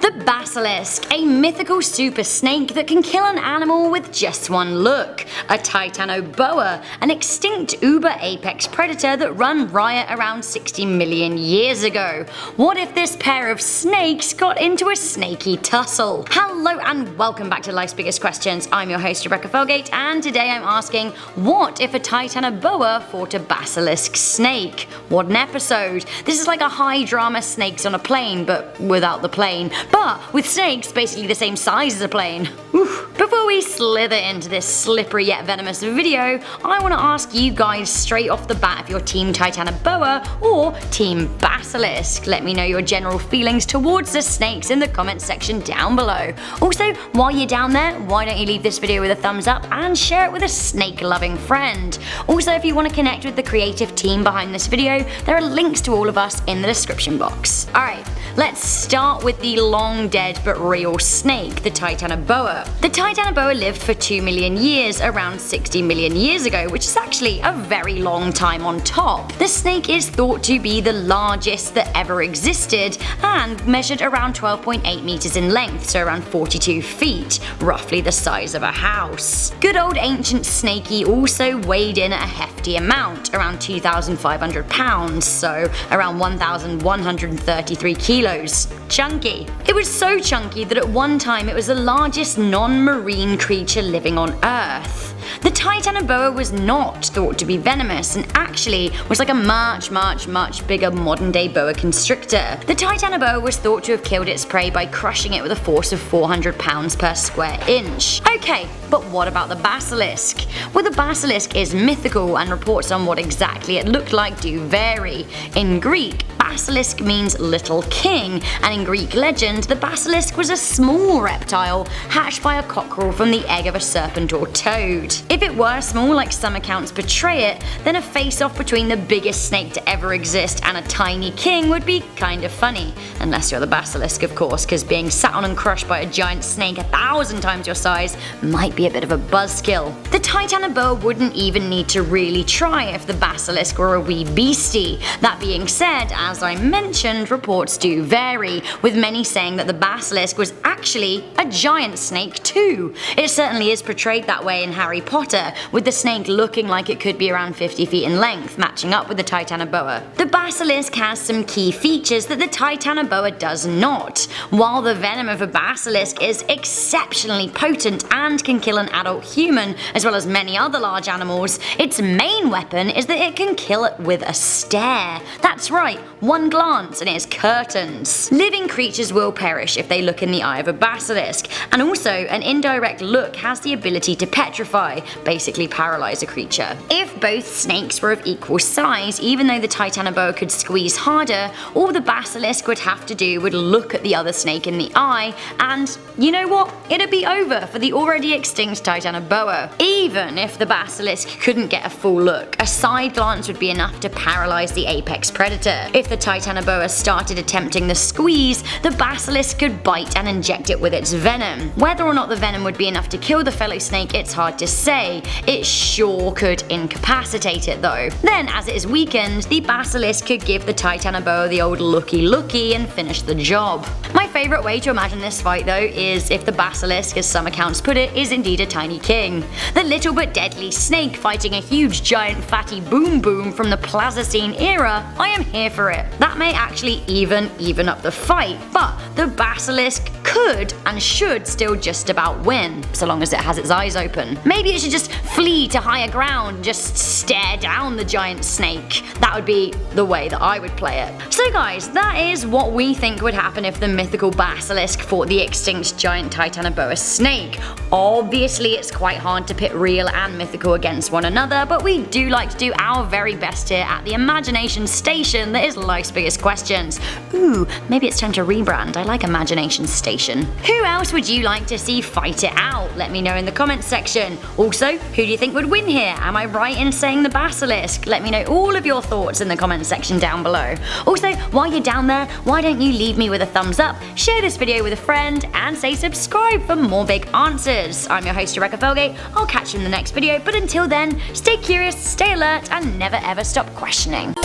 The Basilisk, a mythical super snake that can kill an animal with just one look. A Titanoboa, an extinct uber apex predator that ran riot around 60 million years ago. What if this pair of snakes got into a snaky tussle? Hello and welcome back to Life's Biggest Questions. I'm your host Rebecca Felgate, and today I'm asking, what if a Titanoboa fought a basilisk snake? What an episode! This is like a high drama snakes on a plane, but without the plane. But with snakes basically the same size as a plane. Oof. Before we slither into this slippery yet venomous video, I want to ask you guys straight off the bat if you're Team Titanoboa or Team Basilisk. Let me know your general feelings towards the snakes in the comments section down below. Also, while you're down there, why don't you leave this video with a thumbs up and share it with a snake-loving friend. Also, if you want to connect with the creative team behind this video, there are links to all of us in the description box. Alright, let's start with the long dead but real snake, the Titanoboa. The Titanoboa lived for 2 million years around 60 million years ago, which is actually a very long time on top. The snake is thought to be the largest that ever existed and measured around 12.8 meters in length, so around 42 feet, roughly the size of a house. Good old ancient snakey also weighed in a hefty amount, around 2,500 pounds, so around 1,133 kilos. Chunky. It was so chunky that at one time it was the largest non-marine creature living on Earth. The Titanoboa was not thought to be venomous and actually was like a much bigger modern day boa constrictor. The Titanoboa was thought to have killed its prey by crushing it with a force of 400 pounds per square inch. Okay, but what about the basilisk? Well, the basilisk is mythical and reports on what exactly it looked like do vary. In Greek, basilisk means little king, and in Greek legend, the basilisk was a small reptile hatched by a cockerel from the egg of a serpent or toad. If it were small like some accounts portray it, then a face-off between the biggest snake to ever exist and a tiny king would be kind of funny. Unless you're the basilisk, of course, because being sat on and crushed by a giant snake 1,000 times your size might be a bit of a buzzkill. The Titanoboa wouldn't even need to really try if the basilisk were a wee beastie. That being said, as I mentioned, reports do vary, with many saying that the basilisk was actually a giant snake too. It certainly is portrayed that way in Harry Potter, with the snake looking like it could be around 50 feet in length, matching up with the Titanoboa. The basilisk has some key features that the Titanoboa does not. While the venom of a basilisk is exceptionally potent and can kill an adult human, as well as many other large animals, its main weapon is that it can kill it with a stare. That's right, one glance and it is curtains. Living creatures will perish if they look in the eye of a basilisk, and also an indirect look has the ability to petrify, basically paralyze a creature. If both snakes were of equal size, even though the Titanoboa could squeeze harder, all the basilisk would have to do would look at the other snake in the eye, and you know what? It'd be over for the already extinct Titanoboa. Even if the basilisk couldn't get a full look, a side glance would be enough to paralyze the apex predator. If the Titanoboa started attempting the squeeze, the basilisk could bite and inject it with its venom. Whether or not the venom would be enough to kill the fellow snake, it's hard to say. It sure could incapacitate it though. Then, as it is weakened, the basilisk could give the Titanoboa the old looky and finish the job. My favourite way to imagine this fight though is if the basilisk, as some accounts put it, is indeed a tiny king. The little but deadly snake fighting a huge giant fatty boom from the Pleistocene era, I am here for it. That may actually even up the fight, but the basilisk could and should still just about win, so long as it has its eyes open. Maybe it should just flee to higher ground and just stare down the giant snake. That would be the way that I would play it. So guys, that is what we think would happen if the mythical basilisk fought the extinct giant Titanoboa snake. Obviously it's quite hard to pit real and mythical against one another, but we do like to do our very best here at the imagination station that is Life's Biggest Questions. Ooh, maybe it's time to rebrand. I like Imagination Station. Who else would you like to see fight it out? Let me know in the comments section. Also, who do you think would win here? Am I right in saying the basilisk? Let me know all of your thoughts in the comments section down below. Also, while you're down there, why don't you leave me with a thumbs up, share this video with a friend, and say subscribe for more big answers. I'm your host Rebecca Felgate. I'll catch you in the next video, but until then, stay curious, stay alert, and never ever stop questioning.